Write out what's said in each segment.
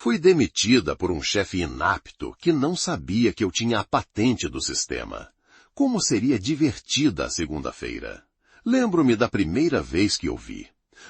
Fui demitida por um chefe inapto que não sabia que eu tinha a patente do sistema. Como seria divertida a segunda-feira. Lembro-me da primeira vez que o vi.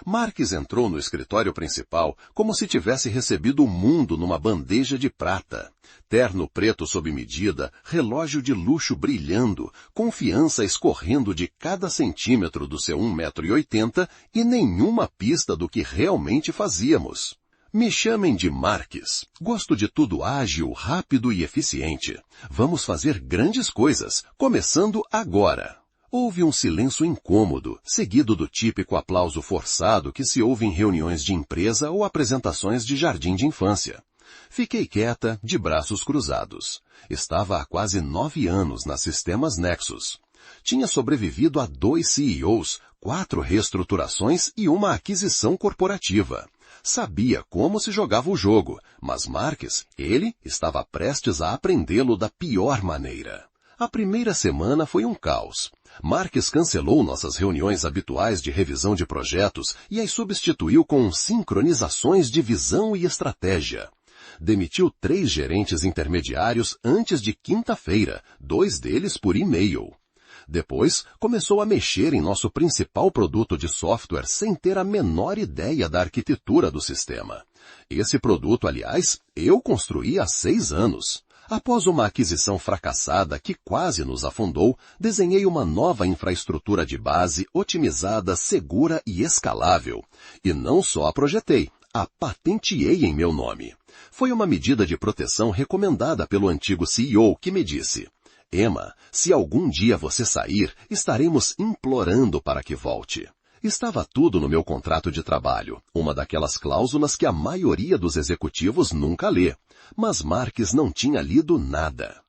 Marques entrou no escritório principal como se tivesse recebido o mundo numa bandeja de prata. Terno preto sob medida, relógio de luxo brilhando, confiança escorrendo de cada centímetro do seu 1,80 m e nenhuma pista do que realmente fazíamos. Me chamem de Marques. Gosto de tudo ágil, rápido e eficiente. Vamos fazer grandes coisas, começando agora. Houve um silêncio incômodo, seguido do típico aplauso forçado que se ouve em reuniões de empresa ou apresentações de jardim de infância. Fiquei quieta, de braços cruzados. Estava há quase 9 anos na Sistemas Nexus. Tinha sobrevivido a 2 CEOs, 4 reestruturações e uma aquisição corporativa. Sabia como se jogava o jogo, mas Marques, ele, estava prestes a aprendê-lo da pior maneira. A primeira semana foi um caos. Marques cancelou nossas reuniões habituais de revisão de projetos e as substituiu com sincronizações de visão e estratégia. Demitiu 3 gerentes intermediários antes de quinta-feira, 2 deles por e-mail. Depois, começou a mexer em nosso principal produto de software sem ter a menor ideia da arquitetura do sistema. Esse produto, aliás, eu construí há 6 anos. Após uma aquisição fracassada que quase nos afundou, desenhei uma nova infraestrutura de base otimizada, segura e escalável. E não só a projetei, a patenteei em meu nome. Foi uma medida de proteção recomendada pelo antigo CEO que me disse: Emma, se algum dia você sair, estaremos implorando para que volte. Estava tudo no meu contrato de trabalho, uma daquelas cláusulas que a maioria dos executivos nunca lê. Mas Marques não tinha lido nada.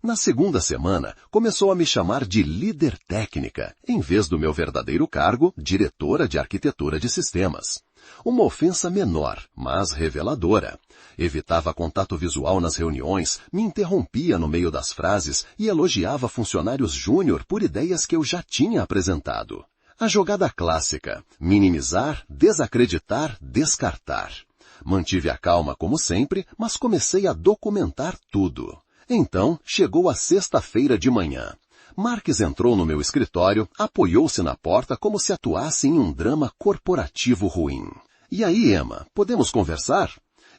Na segunda semana, começou a me chamar de líder técnica, em vez do meu verdadeiro cargo, diretora de arquitetura de sistemas. Uma ofensa menor, mas reveladora. Evitava contato visual nas reuniões, me interrompia no meio das frases e elogiava funcionários júnior por ideias que eu já tinha apresentado. A jogada clássica: minimizar, desacreditar, descartar. Mantive a calma como sempre, mas comecei a documentar tudo. Então, chegou a sexta-feira de manhã. Marques entrou no meu escritório, apoiou-se na porta como se atuasse em um drama corporativo ruim. E aí, Emma, podemos conversar?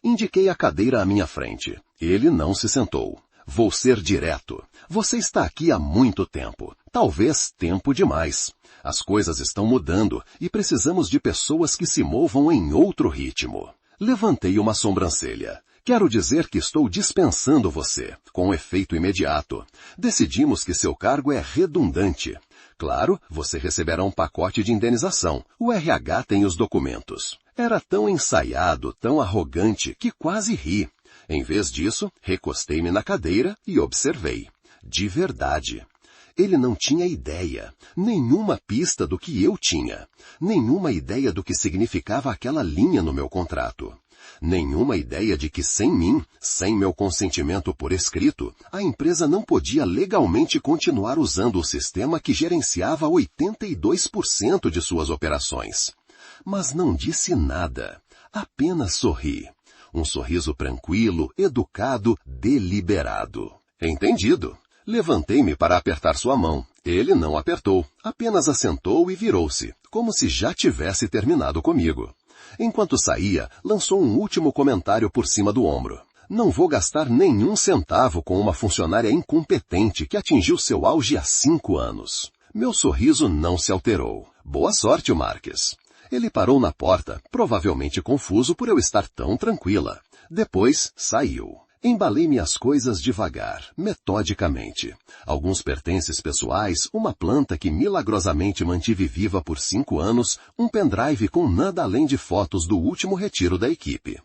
Indiquei a cadeira à minha frente. Ele não se sentou. Vou ser direto. Você está aqui há muito tempo. Talvez tempo demais. As coisas estão mudando e precisamos de pessoas que se movam em outro ritmo. Levantei uma sobrancelha. Quero dizer que estou dispensando você, com efeito imediato. Decidimos que seu cargo é redundante. Claro, você receberá um pacote de indenização. O RH tem os documentos. Era tão ensaiado, tão arrogante, que quase ri. Em vez disso, recostei-me na cadeira e observei. De verdade. Ele não tinha ideia, nenhuma pista do que eu tinha, nenhuma ideia do que significava aquela linha no meu contrato, nenhuma ideia de que sem mim, sem meu consentimento por escrito, a empresa não podia legalmente continuar usando o sistema que gerenciava 82% de suas operações. Mas não disse nada, apenas sorri. Um sorriso tranquilo, educado, deliberado. Entendido. Levantei-me para apertar sua mão. Ele não apertou, apenas assentou e virou-se, como se já tivesse terminado comigo. Enquanto saía, lançou um último comentário por cima do ombro. Não vou gastar nenhum centavo com uma funcionária incompetente que atingiu seu auge há 5 anos. Meu sorriso não se alterou. Boa sorte, Marques. Ele parou na porta, provavelmente confuso por eu estar tão tranquila. Depois, saiu. Embalei minhas coisas devagar, metodicamente. Alguns pertences pessoais, uma planta que milagrosamente mantive viva por 5 anos, um pendrive com nada além de fotos do último retiro da equipe.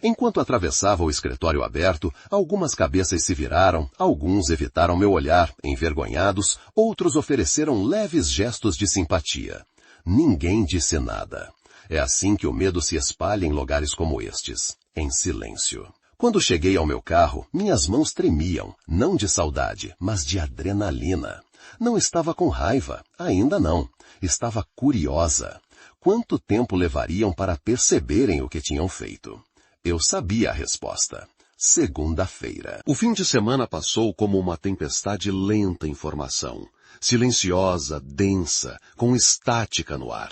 Enquanto atravessava o escritório aberto, algumas cabeças se viraram, alguns evitaram meu olhar, envergonhados, outros ofereceram leves gestos de simpatia. Ninguém disse nada. É assim que o medo se espalha em lugares como estes, em silêncio. Quando cheguei ao meu carro, minhas mãos tremiam, não de saudade, mas de adrenalina. Não estava com raiva, ainda não. Estava curiosa. Quanto tempo levariam para perceberem o que tinham feito? Eu sabia a resposta. Segunda-feira. O fim de semana passou como uma tempestade lenta em formação, silenciosa, densa, com estática no ar.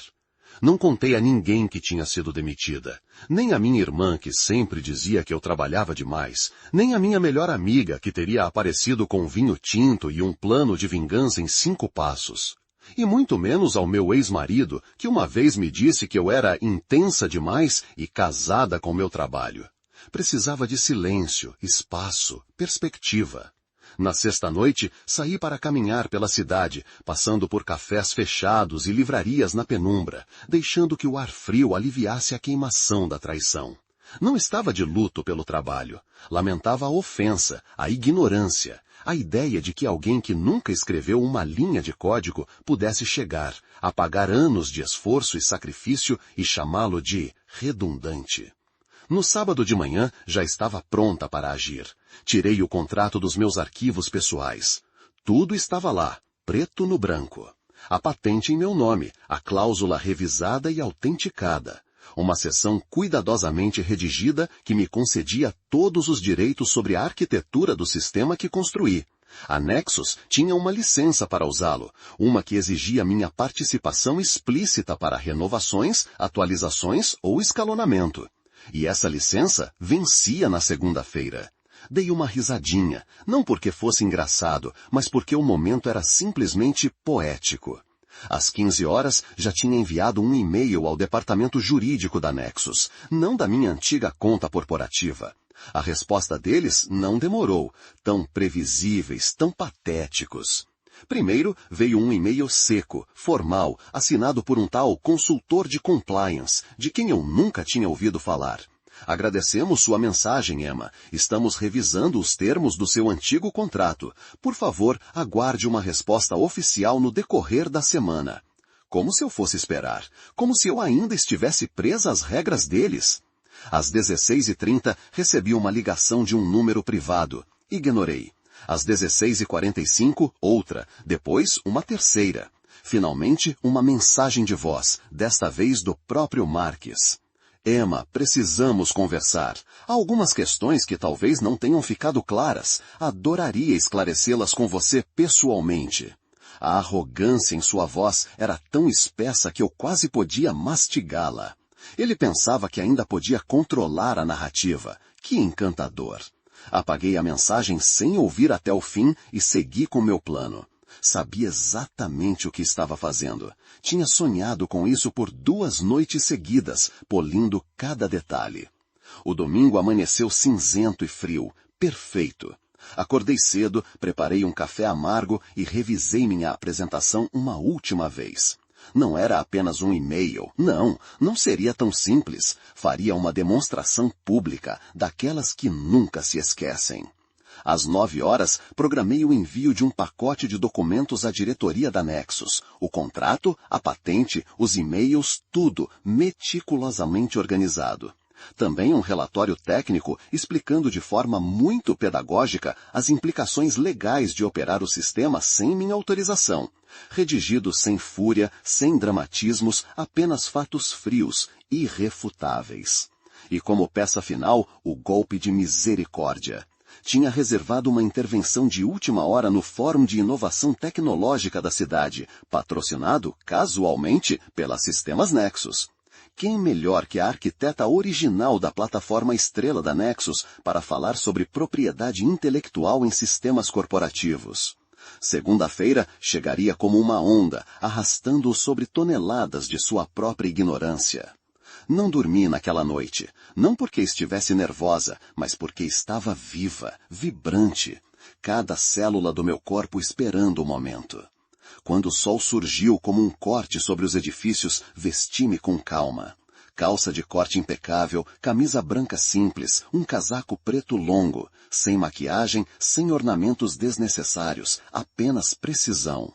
Não contei a ninguém que tinha sido demitida, nem a minha irmã, que sempre dizia que eu trabalhava demais, nem a minha melhor amiga, que teria aparecido com vinho tinto e um plano de vingança em 5 passos. E muito menos ao meu ex-marido, que uma vez me disse que eu era intensa demais e casada com meu trabalho. Precisava de silêncio, espaço, perspectiva. Na sexta-noite, saí para caminhar pela cidade, passando por cafés fechados e livrarias na penumbra, deixando que o ar frio aliviasse a queimação da traição. Não estava de luto pelo trabalho. Lamentava a ofensa, a ignorância, a ideia de que alguém que nunca escreveu uma linha de código pudesse chegar, apagar anos de esforço e sacrifício e chamá-lo de redundante. No sábado de manhã, já estava pronta para agir. Tirei o contrato dos meus arquivos pessoais. Tudo estava lá, preto no branco. A patente em meu nome, a cláusula revisada e autenticada. Uma seção cuidadosamente redigida que me concedia todos os direitos sobre a arquitetura do sistema que construí. A Nexus tinha uma licença para usá-lo, uma que exigia minha participação explícita para renovações, atualizações ou escalonamento. E essa licença vencia na segunda-feira. Dei uma risadinha, não porque fosse engraçado, mas porque o momento era simplesmente poético. Às 15 horas, já tinha enviado um e-mail ao departamento jurídico da Nexus, não da minha antiga conta corporativa. A resposta deles não demorou, tão previsíveis, tão patéticos. Primeiro veio um e-mail seco, formal, assinado por um tal consultor de compliance, de quem eu nunca tinha ouvido falar. Agradecemos sua mensagem, Emma. Estamos revisando os termos do seu antigo contrato. Por favor, aguarde uma resposta oficial no decorrer da semana. Como se eu fosse esperar. Como se eu ainda estivesse presa às regras deles. Às 16h30, recebi uma ligação de um número privado. Ignorei. Às 16h45, outra. Depois, uma terceira. Finalmente, uma mensagem de voz, desta vez do próprio Marques. Emma, precisamos conversar. Há algumas questões que talvez não tenham ficado claras. Adoraria esclarecê-las com você pessoalmente. A arrogância em sua voz era tão espessa que eu quase podia mastigá-la. Ele pensava que ainda podia controlar a narrativa. Que encantador! Apaguei a mensagem sem ouvir até o fim e segui com meu plano. Sabia exatamente o que estava fazendo. Tinha sonhado com isso por 2 noites seguidas, polindo cada detalhe. O domingo amanheceu cinzento e frio, perfeito. Acordei cedo, preparei um café amargo e revisei minha apresentação uma última vez. Não era apenas um e-mail. Não seria tão simples. Faria uma demonstração pública, daquelas que nunca se esquecem. Às 9 horas, programei o envio de um pacote de documentos à diretoria da Nexus. O contrato, a patente, os e-mails, tudo meticulosamente organizado. Também um relatório técnico explicando de forma muito pedagógica as implicações legais de operar o sistema sem minha autorização. Redigido sem fúria, sem dramatismos, apenas fatos frios, irrefutáveis. E como peça final, o golpe de misericórdia. Tinha reservado uma intervenção de última hora no Fórum de Inovação Tecnológica da cidade, patrocinado, casualmente, pela Sistemas Nexus. Quem melhor que a arquiteta original da plataforma estrela da Nexus para falar sobre propriedade intelectual em sistemas corporativos? Segunda-feira chegaria como uma onda, arrastando-o sobre toneladas de sua própria ignorância. Não dormi naquela noite, não porque estivesse nervosa, mas porque estava viva, vibrante, cada célula do meu corpo esperando o momento. Quando o sol surgiu como um corte sobre os edifícios, vesti-me com calma. Calça de corte impecável, camisa branca simples, um casaco preto longo, sem maquiagem, sem ornamentos desnecessários, apenas precisão.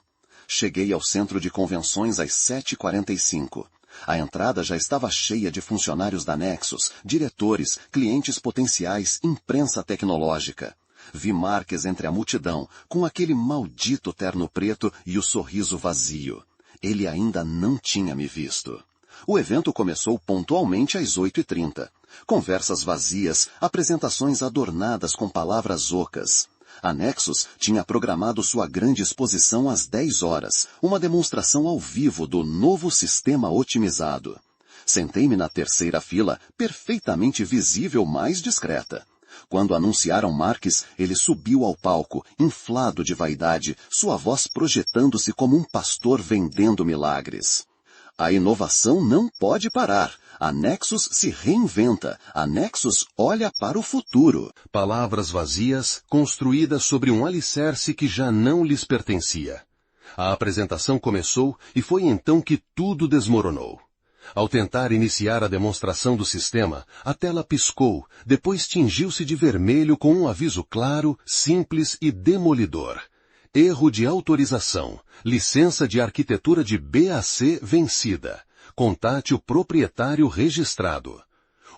Cheguei ao centro de convenções às 7h45. A entrada já estava cheia de funcionários da Nexus, diretores, clientes potenciais, imprensa tecnológica. Vi Marques entre a multidão, com aquele maldito terno preto e o sorriso vazio. Ele ainda não tinha me visto. O evento começou pontualmente às 8h30. Conversas vazias, apresentações adornadas com palavras ocas. A Nexus tinha programado sua grande exposição às 10 horas, uma demonstração ao vivo do novo sistema otimizado. Sentei-me na terceira fila, perfeitamente visível, mais discreta. Quando anunciaram Marques, ele subiu ao palco, inflado de vaidade, sua voz projetando-se como um pastor vendendo milagres. A inovação não pode parar. A Nexus se reinventa. A Nexus olha para o futuro. Palavras vazias, construídas sobre um alicerce que já não lhes pertencia. A apresentação começou e foi então que tudo desmoronou. Ao tentar iniciar a demonstração do sistema, a tela piscou, depois tingiu-se de vermelho com um aviso claro, simples e demolidor. Erro de autorização. Licença de arquitetura de BAC vencida. Contate o proprietário registrado.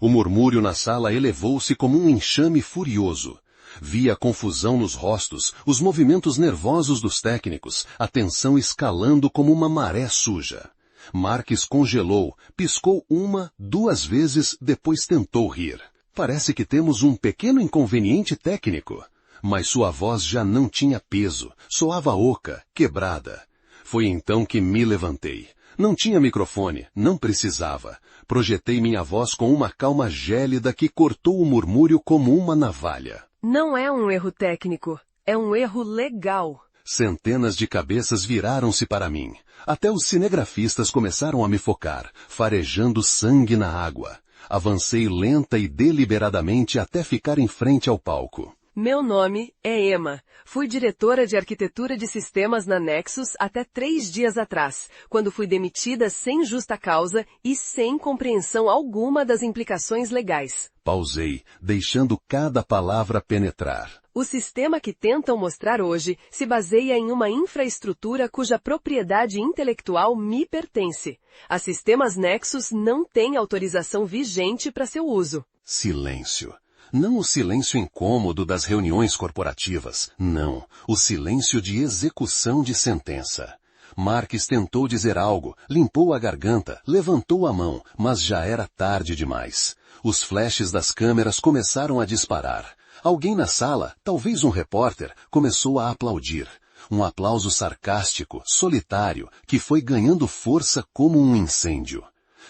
O murmúrio na sala elevou-se como um enxame furioso. Vi a confusão nos rostos, os movimentos nervosos dos técnicos, a tensão escalando como uma maré suja. Marques congelou, piscou 1, 2 vezes, depois tentou rir. Parece que temos um pequeno inconveniente técnico. Mas sua voz já não tinha peso, soava oca, quebrada. Foi então que me levantei. Não tinha microfone, não precisava. Projetei minha voz com uma calma gélida que cortou o murmúrio como uma navalha. Não é um erro técnico, é um erro legal. Centenas de cabeças viraram-se para mim. Até os cinegrafistas começaram a me focar, farejando sangue na água. Avancei lenta e deliberadamente até ficar em frente ao palco. Meu nome é Emma. Fui diretora de arquitetura de sistemas na Nexus até 3 dias atrás, quando fui demitida sem justa causa e sem compreensão alguma das implicações legais. Pausei, deixando cada palavra penetrar. O sistema que tentam mostrar hoje se baseia em uma infraestrutura cuja propriedade intelectual me pertence. A Sistemas Nexus não tem autorização vigente para seu uso. Silêncio. Não o silêncio incômodo das reuniões corporativas, não, o silêncio de execução de sentença. Marques tentou dizer algo, limpou a garganta, levantou a mão, mas já era tarde demais. Os flashes das câmeras começaram a disparar. Alguém na sala, talvez um repórter, começou a aplaudir. Um aplauso sarcástico, solitário, que foi ganhando força como um incêndio.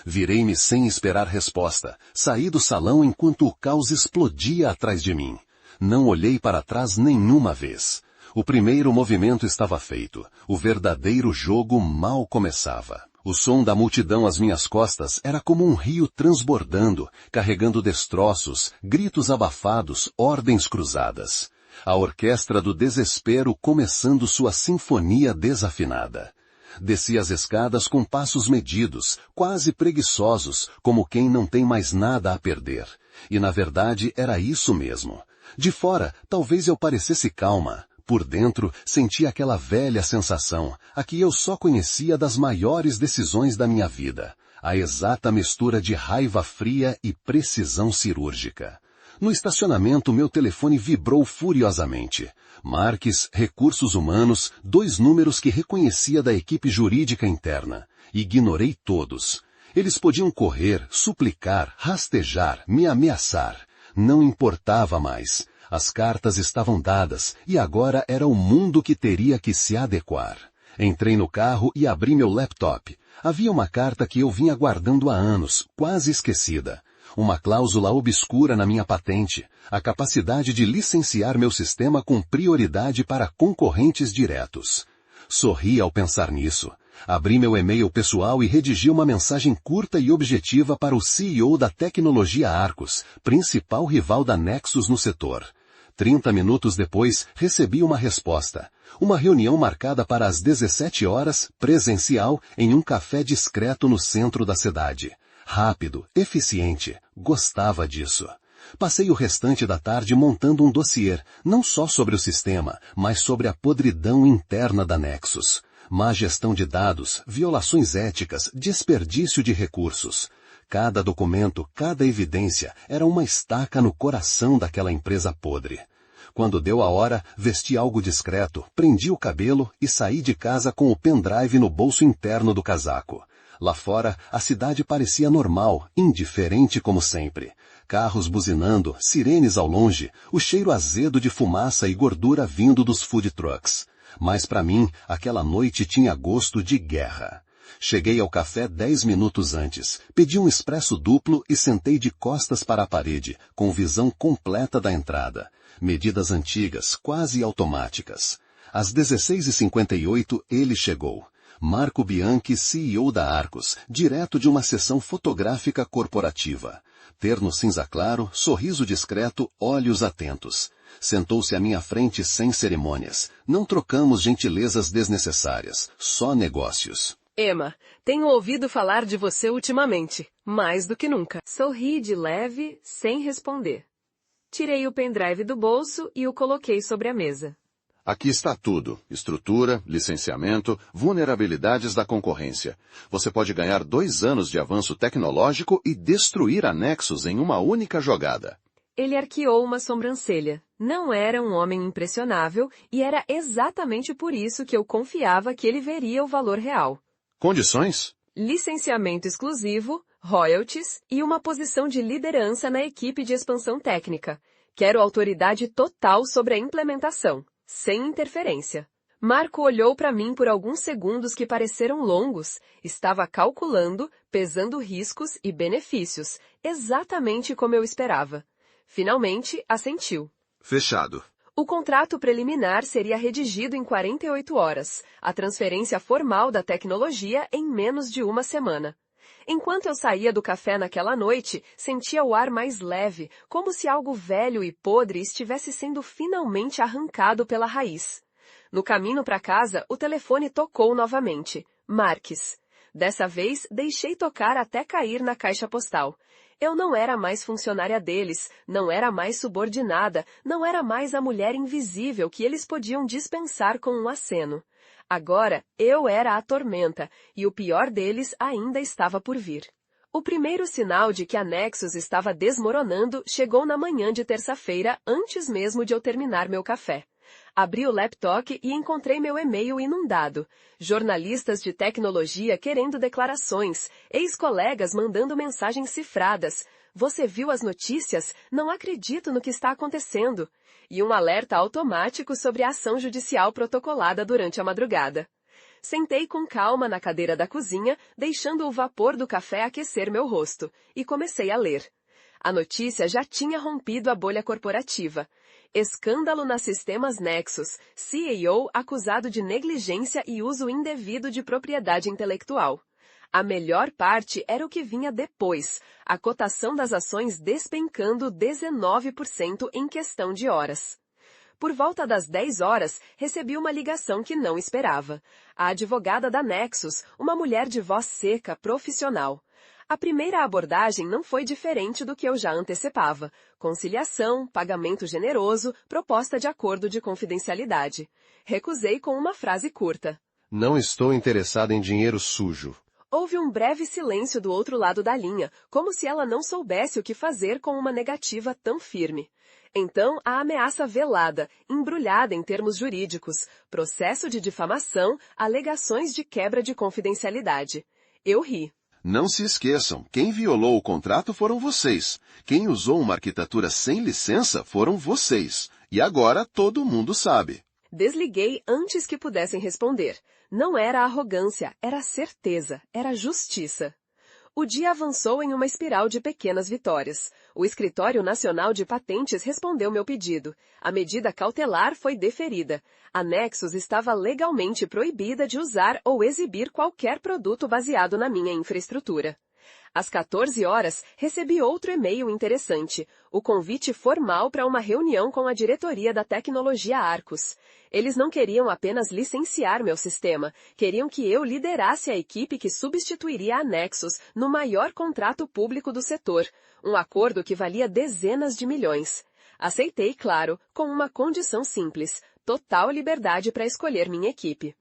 Virei-me sem esperar resposta. Saí do salão enquanto o caos explodia atrás de mim. Não olhei para trás nenhuma vez. O primeiro movimento estava feito. O verdadeiro jogo mal começava. O som da multidão às minhas costas era como um rio transbordando, carregando destroços, gritos abafados, ordens cruzadas. A orquestra do desespero começando sua sinfonia desafinada. Desci as escadas com passos medidos, quase preguiçosos, como quem não tem mais nada a perder. E na verdade era isso mesmo. De fora, talvez eu parecesse calma. Por dentro, senti aquela velha sensação, a que eu só conhecia das maiores decisões da minha vida. A exata mistura de raiva fria e precisão cirúrgica. No estacionamento, meu telefone vibrou furiosamente. Marques, Recursos Humanos, 2 números que reconhecia da equipe jurídica interna. Ignorei todos. Eles podiam correr, suplicar, rastejar, me ameaçar. Não importava mais. As cartas estavam dadas, e agora era o mundo que teria que se adequar. Entrei no carro e abri meu laptop. Havia uma carta que eu vinha guardando há anos, quase esquecida. Uma cláusula obscura na minha patente, a capacidade de licenciar meu sistema com prioridade para concorrentes diretos. Sorri ao pensar nisso. Abri meu e-mail pessoal e redigi uma mensagem curta e objetiva para o CEO da tecnologia Arcus, principal rival da Nexus no setor. 30 minutos depois, recebi uma resposta. Uma reunião marcada para as 17 horas, presencial, em um café discreto no centro da cidade. Rápido, eficiente, gostava disso. Passei o restante da tarde montando um dossiê, não só sobre o sistema, mas sobre a podridão interna da Nexus. Má gestão de dados, violações éticas, desperdício de recursos. Cada documento, cada evidência era uma estaca no coração daquela empresa podre. Quando deu a hora, vesti algo discreto, prendi o cabelo e saí de casa com o pendrive no bolso interno do casaco. Lá fora, a cidade parecia normal, indiferente como sempre. Carros buzinando, sirenes ao longe, o cheiro azedo de fumaça e gordura vindo dos food trucks. Mas para mim, aquela noite tinha gosto de guerra. Cheguei ao café 10 minutos antes, pedi um expresso duplo e sentei de costas para a parede, com visão completa da entrada. Medidas antigas, quase automáticas. Às 16h58 ele chegou. Marco Bianchi, CEO da Arcos, direto de uma sessão fotográfica corporativa. Terno cinza claro, sorriso discreto, olhos atentos. Sentou-se à minha frente sem cerimônias. Não trocamos gentilezas desnecessárias, só negócios. Emma, tenho ouvido falar de você ultimamente, mais do que nunca. Sorri de leve, sem responder. Tirei o pendrive do bolso e o coloquei sobre a mesa. Aqui está tudo. Estrutura, licenciamento, vulnerabilidades da concorrência. Você pode ganhar 2 anos de avanço tecnológico e destruir a Nexus em uma única jogada. Ele arqueou uma sobrancelha. Não era um homem impressionável e era exatamente por isso que eu confiava que ele veria o valor real. Condições? Licenciamento exclusivo, royalties e uma posição de liderança na equipe de expansão técnica. Quero autoridade total sobre a implementação, sem interferência. Marco olhou para mim por alguns segundos que pareceram longos. Estava calculando, pesando riscos e benefícios, exatamente como eu esperava. Finalmente, assentiu. Fechado. O contrato preliminar seria redigido em 48 horas, a transferência formal da tecnologia em menos de uma semana. Enquanto eu saía do café naquela noite, sentia o ar mais leve, como se algo velho e podre estivesse sendo finalmente arrancado pela raiz. No caminho para casa, o telefone tocou novamente. Marques. Dessa vez, deixei tocar até cair na caixa postal. Eu não era mais funcionária deles, não era mais subordinada, não era mais a mulher invisível que eles podiam dispensar com um aceno. Agora, eu era a tormenta, e o pior deles ainda estava por vir. O primeiro sinal de que a Nexus estava desmoronando chegou na manhã de terça-feira, antes mesmo de eu terminar meu café. Abri o laptop e encontrei meu e-mail inundado. Jornalistas de tecnologia querendo declarações, ex-colegas mandando mensagens cifradas. Você viu as notícias? Não acredito no que está acontecendo. E um alerta automático sobre a ação judicial protocolada durante a madrugada. Sentei com calma na cadeira da cozinha, deixando o vapor do café aquecer meu rosto, e comecei a ler. A notícia já tinha rompido a bolha corporativa. Escândalo nas sistemas Nexus, CEO acusado de negligência e uso indevido de propriedade intelectual. A melhor parte era o que vinha depois, a cotação das ações despencando 19% em questão de horas. Por volta das 10 horas, recebi uma ligação que não esperava. A advogada da Nexus, uma mulher de voz seca, profissional. A primeira abordagem não foi diferente do que eu já antecipava. Conciliação, pagamento generoso, proposta de acordo de confidencialidade. Recusei com uma frase curta. Não estou interessado em dinheiro sujo. Houve um breve silêncio do outro lado da linha, como se ela não soubesse o que fazer com uma negativa tão firme. Então, a ameaça velada, embrulhada em termos jurídicos, processo de difamação, alegações de quebra de confidencialidade. Eu ri. Não se esqueçam, quem violou o contrato foram vocês. Quem usou uma arquitetura sem licença foram vocês. E agora todo mundo sabe. Desliguei antes que pudessem responder. Não era arrogância, era certeza, era justiça. O dia avançou em uma espiral de pequenas vitórias. O Escritório Nacional de Patentes respondeu meu pedido. A medida cautelar foi deferida. A Nexus estava legalmente proibida de usar ou exibir qualquer produto baseado na minha infraestrutura. Às 14 horas, recebi outro e-mail interessante, o convite formal para uma reunião com a diretoria da tecnologia Arcos. Eles não queriam apenas licenciar meu sistema, queriam que eu liderasse a equipe que substituiria a Nexus no maior contrato público do setor, um acordo que valia dezenas de milhões. Aceitei, claro, com uma condição simples, total liberdade para escolher minha equipe.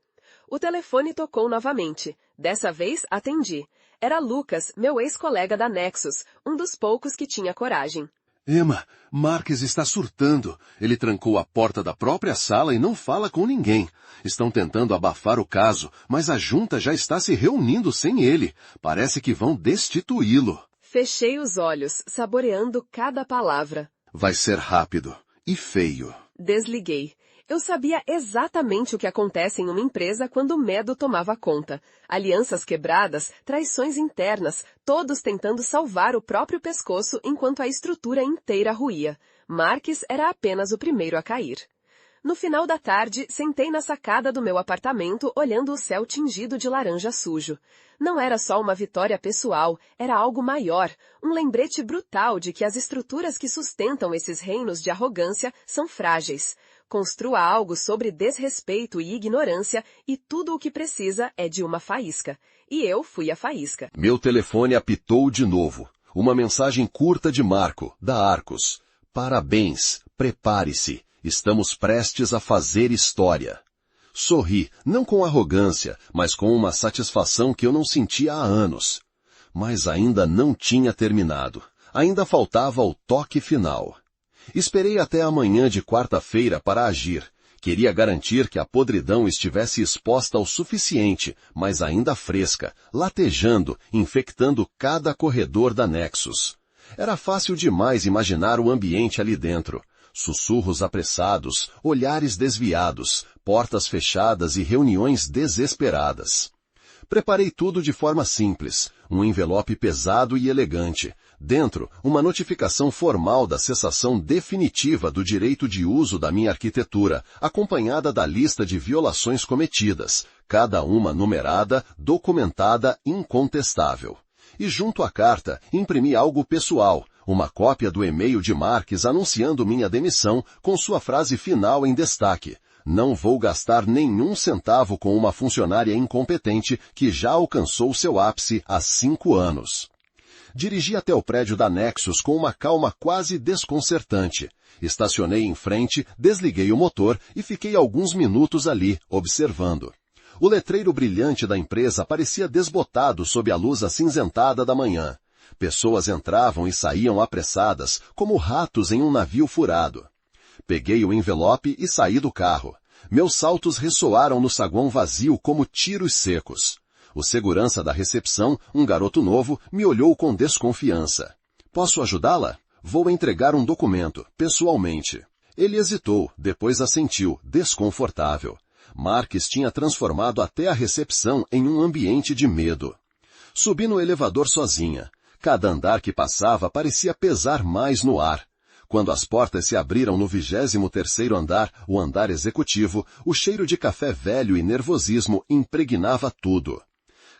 O telefone tocou novamente. Dessa vez, atendi. Era Lucas, meu ex-colega da Nexus, um dos poucos que tinha coragem. Emma, Marques está surtando. Ele trancou a porta da própria sala e não fala com ninguém. Estão tentando abafar o caso, mas a junta já está se reunindo sem ele. Parece que vão destituí-lo. Fechei os olhos, saboreando cada palavra. Vai ser rápido e feio. Desliguei. Eu sabia exatamente o que acontece em uma empresa quando o medo tomava conta. Alianças quebradas, traições internas, todos tentando salvar o próprio pescoço enquanto a estrutura inteira ruía. Marques era apenas o primeiro a cair. No final da tarde, sentei na sacada do meu apartamento olhando o céu tingido de laranja sujo. Não era só uma vitória pessoal, era algo maior, um lembrete brutal de que as estruturas que sustentam esses reinos de arrogância são frágeis. Construa algo sobre desrespeito e ignorância e tudo o que precisa é de uma faísca. E eu fui a faísca. Meu telefone apitou de novo. Uma mensagem curta de Marco, da Arcos. Parabéns, prepare-se. Estamos prestes a fazer história. Sorri, não com arrogância, mas com uma satisfação que eu não sentia há anos. Mas ainda não tinha terminado. Ainda faltava o toque final. Esperei até a manhã de quarta-feira para agir. Queria garantir que a podridão estivesse exposta o suficiente, mas ainda fresca, latejando, infectando cada corredor da Nexus. Era fácil demais imaginar o ambiente ali dentro. Sussurros apressados, olhares desviados, portas fechadas e reuniões desesperadas. Preparei tudo de forma simples, um envelope pesado e elegante. Dentro, uma notificação formal da cessação definitiva do direito de uso da minha arquitetura, acompanhada da lista de violações cometidas, cada uma numerada, documentada, incontestável. E junto à carta, imprimi algo pessoal, uma cópia do e-mail de Marques anunciando minha demissão com sua frase final em destaque. Não vou gastar nenhum centavo com uma funcionária incompetente que já alcançou seu ápice há 5 anos. Dirigi até o prédio da Nexus com uma calma quase desconcertante. Estacionei em frente, desliguei o motor e fiquei alguns minutos ali, observando. O letreiro brilhante da empresa parecia desbotado sob a luz acinzentada da manhã. Pessoas entravam e saíam apressadas, como ratos em um navio furado. Peguei o envelope e saí do carro. Meus saltos ressoaram no saguão vazio como tiros secos. O segurança da recepção, um garoto novo, me olhou com desconfiança. Posso ajudá-la? Vou entregar um documento, pessoalmente. Ele hesitou, depois assentiu, desconfortável. Marques tinha transformado até a recepção em um ambiente de medo. Subi no elevador sozinha. Cada andar que passava parecia pesar mais no ar. Quando as portas se abriram no 23º andar, o andar executivo, o cheiro de café velho e nervosismo impregnava tudo.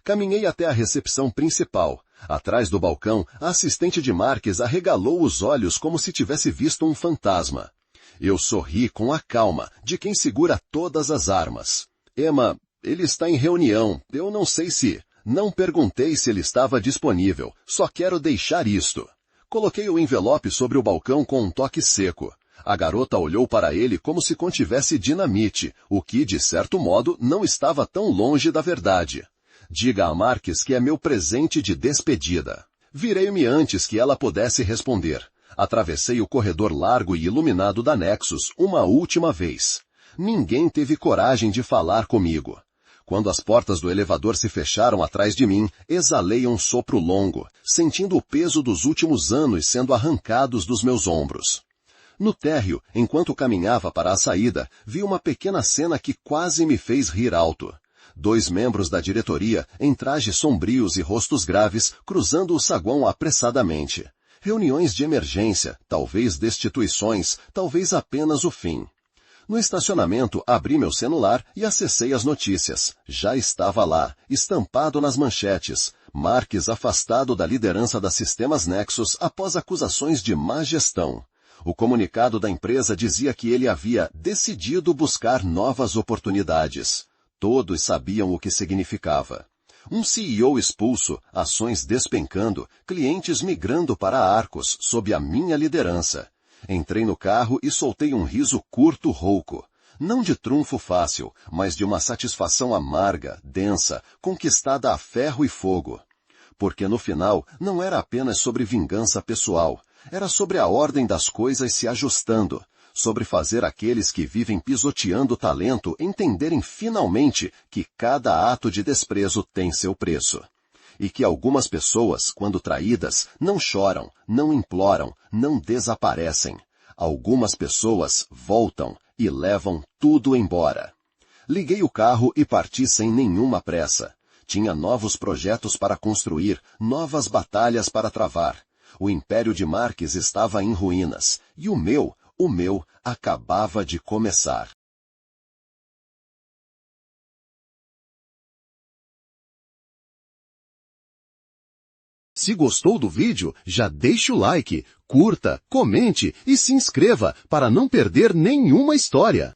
Caminhei até a recepção principal. Atrás do balcão, a assistente de Marques arregalou os olhos como se tivesse visto um fantasma. Eu sorri com a calma de quem segura todas as armas. Emma, ele está em reunião. Eu não sei se... Não perguntei se ele estava disponível. Só quero deixar isto. Coloquei o envelope sobre o balcão com um toque seco. A garota olhou para ele como se contivesse dinamite, o que, de certo modo, não estava tão longe da verdade. Diga a Marques que é meu presente de despedida. Virei-me antes que ela pudesse responder. Atravessei o corredor largo e iluminado da Nexus uma última vez. Ninguém teve coragem de falar comigo. Quando as portas do elevador se fecharam atrás de mim, exalei um sopro longo, sentindo o peso dos últimos anos sendo arrancados dos meus ombros. No térreo, enquanto caminhava para a saída, vi uma pequena cena que quase me fez rir alto. 2 membros da diretoria, em trajes sombrios e rostos graves, cruzando o saguão apressadamente. Reuniões de emergência, talvez destituições, talvez apenas o fim. No estacionamento, abri meu celular e acessei as notícias. Já estava lá, estampado nas manchetes. Marques afastado da liderança da Sistemas Nexus após acusações de má gestão. O comunicado da empresa dizia que ele havia decidido buscar novas oportunidades. Todos sabiam o que significava. Um CEO expulso, ações despencando, clientes migrando para Arcos, sob a minha liderança. Entrei no carro e soltei um riso curto rouco. Não de trunfo fácil, mas de uma satisfação amarga, densa, conquistada a ferro e fogo. Porque no final não era apenas sobre vingança pessoal, era sobre a ordem das coisas se ajustando, sobre fazer aqueles que vivem pisoteando o talento entenderem finalmente que cada ato de desprezo tem seu preço. e que algumas pessoas, quando traídas, não choram, não imploram, não desaparecem. Algumas pessoas voltam e levam tudo embora. Liguei o carro e parti sem nenhuma pressa. Tinha novos projetos para construir, novas batalhas para travar. O império de Marques estava em ruínas, e o meu, acabava de começar. Se gostou do vídeo, já deixa o like, curta, comente e se inscreva para não perder nenhuma história.